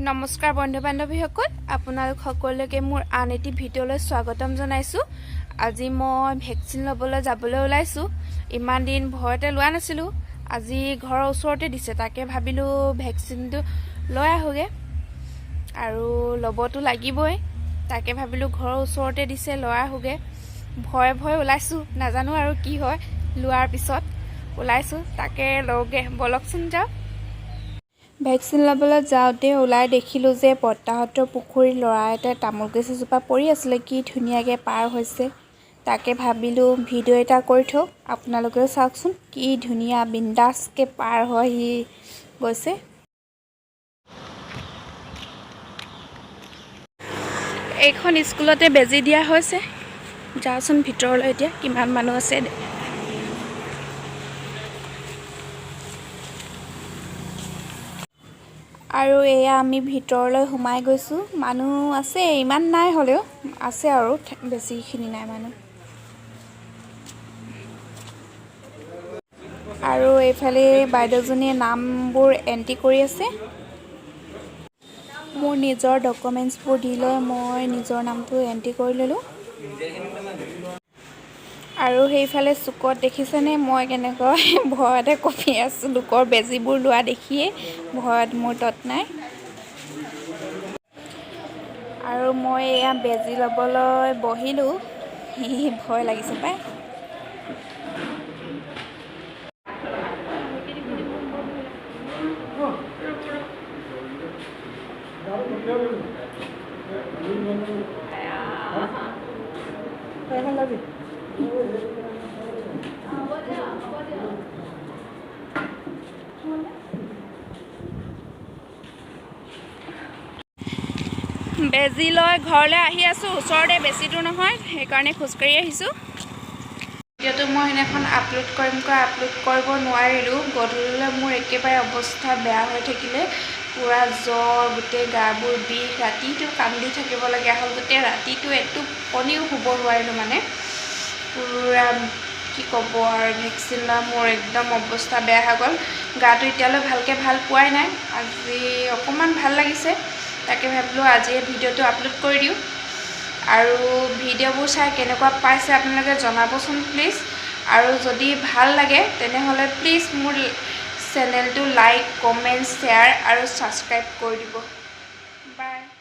নমস্কাৰ বন্ধু বান্ধৱীসকল, আপোনালোক সকলোকে মোৰ আন এটি ভিডিঅ'লৈ স্বাগতম জনাইছোঁ। আজি মই ভেকচিন ল'বলৈ যাবলৈ ওলাইছোঁ। ইমান দিন ভয়তে লোৱা নাছিলোঁ। আজি ঘৰৰ ওচৰতে দিছে, তাকে ভাবিলোঁ ভেকচিনটো লৈ আহোঁগৈ আৰু ল'বতো লাগিবই। তাকে ভাবিলোঁ ঘৰৰ ওচৰতে দিছে, লৈ আহোঁগৈ। ভয়ে ওলাইছোঁ, নাজানো আৰু কি হয়। লোৱাৰ পিছত ওলাইছোঁ, তাকে লওঁগৈ, ব'লকচোন যাওঁ। ভেকচিন ল'বলৈ যাওঁতে ওলাই দেখিলোঁ যে বৰ্তাহঁতৰ পুখুৰীৰ ল'ৰা এটাই তামোল গছ এজোপা পৰি আছিলে, কি ধুনীয়াকৈ পাৰ হৈছে। তাকে ভাবিলোঁ ভিডিঅ' এটা কৰি থওঁ, আপোনালোকেও চাওকচোন কি ধুনীয়া বিন্দাছকৈ পাৰ হৈ সি গৈছে। এইখন স্কুলতে বেজী দিয়া হৈছে। যাওঁচোন ভিতৰলৈ, এতিয়া কিমান মানুহ আছে। আৰু এয়া আমি ভিতৰলৈ সোমাই গৈছোঁ। মানুহ আছে, ইমান নাই, হ'লেও আছে আৰু বেছিখিনি নাই মানুহ। আৰু এইফালে বাইদেউজনীয়ে নামবোৰ এণ্ট্ৰি কৰি আছে। মোৰ নিজৰ ডকুমেণ্টছবোৰ দি লৈ মই নিজৰ নামটো এণ্ট্ৰি কৰি ল'লোঁ। আৰু সেইফালে চুকত দেখিছেনে মই কেনেকৈ ভয়তে কঁপি আছোঁ, লোকৰ বেজীবোৰ লোৱা দেখিয়ে ভয়ত মোৰ তত নাই। আৰু মই এয়া বেজী ল'বলৈ বহিলোঁ। ভয় লাগিছে পাই। বেজী লৈ ঘৰলৈ আহি আছোঁ। ওচৰতে, বেছি দূৰ নহয়, সেইকাৰণে খোজকাঢ়ি আহিছোঁ। ভিডিঅ'টো মই সেইদিনাখন আপলোড কৰিব নোৱাৰিলোঁ। গধূলিলৈ মোৰ একেবাৰে অৱস্থা বেয়া হৈ থাকিলে, পূৰা জ্বৰ, গোটেই গাবোৰ বিষ, ৰাতিটো কান্দি থাকিবলগীয়া হ'ল। গোটেই ৰাতিটো টোপনিও শুব নোৱাৰিলোঁ, মানে পূৰা কি ক'ব আৰু। ভেকচিন লৈ মোৰ একদম অৱস্থা বেয়া হৈ গ'ল। গাটো এতিয়ালৈ ভালকৈ ভাল পোৱাই নাই। আজি অকণমান ভাল লাগিছে, তাকে ভাবিলোঁ আজিয়ে ভিডিঅ'টো আপলোড কৰি দিওঁ। আৰু ভিডিঅ'বোৰ চাই কেনেকুৱা পাইছে আপোনালোকে জনাবচোন প্লিজ। আৰু যদি ভাল লাগে তেনেহ'লে প্লিজ মোৰ চেনেলটো লাইক, কমেণ্ট, শ্বেয়াৰ আৰু ছাবস্ক্ৰাইব কৰি দিব। বাই।